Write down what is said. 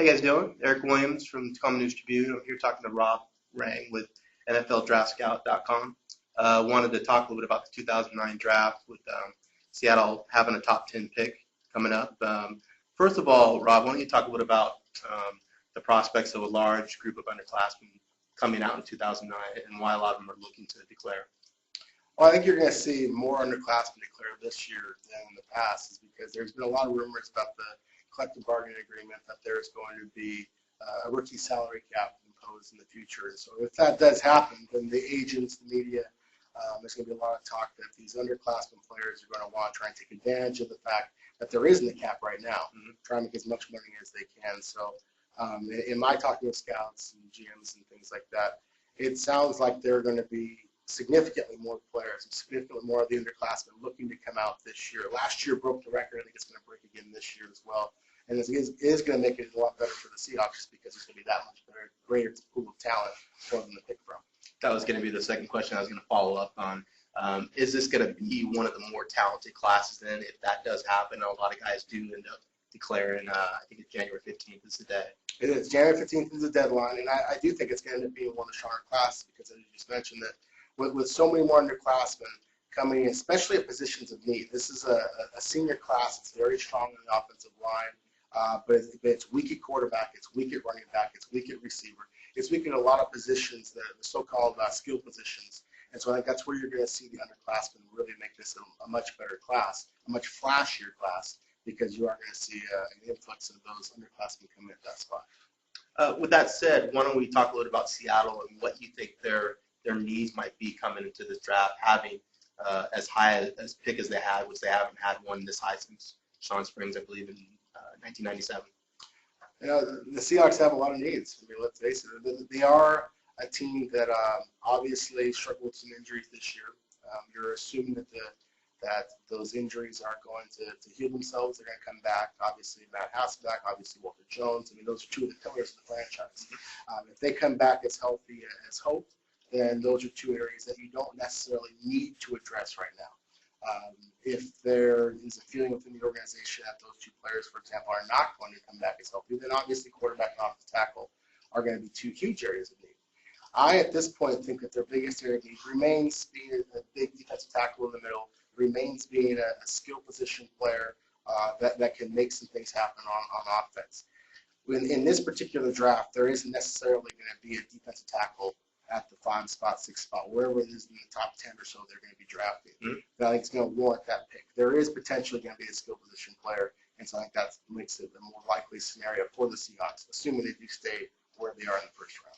How you guys doing? Eric Williams from Tacoma News Tribune. I'm here talking to Rob Rang with NFLDraftScout.com. Wanted to talk a little bit about the 2009 draft with Seattle having a top 10 pick coming up. First of all, Rob, why don't you talk a little about the prospects of a large group of underclassmen coming out in 2009 and why a lot of them are looking to declare? Well, I think you're going to see more underclassmen declare this year than in the past, is because there's been a lot of rumors about the collective bargaining agreement that there's going to be a rookie salary cap imposed in the future. And so if that does happen, then the agents, the media, there's going to be a lot of talk that these underclassmen players are going to want to try and take advantage of the fact that there isn't a cap right now, try and make as much money as they can. So in my talking with scouts and GMs and things like that, it sounds like there are going to be significantly more players and significantly more of the underclassmen looking to come out this year. Last year broke the record. I think it's going to break again this year as well. And it is going to make it a lot better for the Seahawks just because it's going to be that much better, greater pool of talent for them to pick from. That was going to be the second question I was going to follow up on. Is this going to be one of the more talented classes then? If that does happen, a lot of guys do end up declaring, I think it's January 15th is the day. It is. January 15th is the deadline, and I do think it's going to end up being one of the stronger classes because, as you just mentioned, that with so many more underclassmen coming in, especially at positions of need. This is a senior class. It's very strong in the offensive line, but it's weak at quarterback, it's weak at running back, it's weak at receiver. It's weak in a lot of positions, the so-called skill positions. And so I think that's where you're going to see the underclassmen really make this a much better class, a much flashier class, because you are going to see an influx of those underclassmen coming at that spot. With that said, why don't we talk a little about Seattle and what you think their needs might be coming into this draft, having as high as pick as they had, which they haven't had one this high since Sean Springs, I believe, in 1997. You know, the Seahawks have a lot of needs. I mean, let's face it. They are a team that obviously struggled with some injuries this year. You're assuming that those injuries are going to heal themselves. They're going to come back. Obviously, Matt Hasselbeck, obviously Walter Jones. I mean, those are two of the pillars of the franchise. If they come back as healthy as hoped, then those are two areas that you don't necessarily need to address right now. If there is a feeling within the organization that those two players, for example, are not going to come back as healthy, then obviously quarterback and offensive tackle are going to be two huge areas of need. I, at this point, think that their biggest area of need remains being a big defensive tackle in the middle, remains being a skill position player that can make some things happen on offense. In this particular draft, there isn't necessarily going to be a defensive tackle at the 5 spot, 6 spot, wherever it is in the top 10 or so they're going to be drafting. I think it's going to warrant that pick. There is potentially going to be a skill position player, and so I think that makes it a more likely scenario for the Seahawks, assuming they do stay where they are in the first round.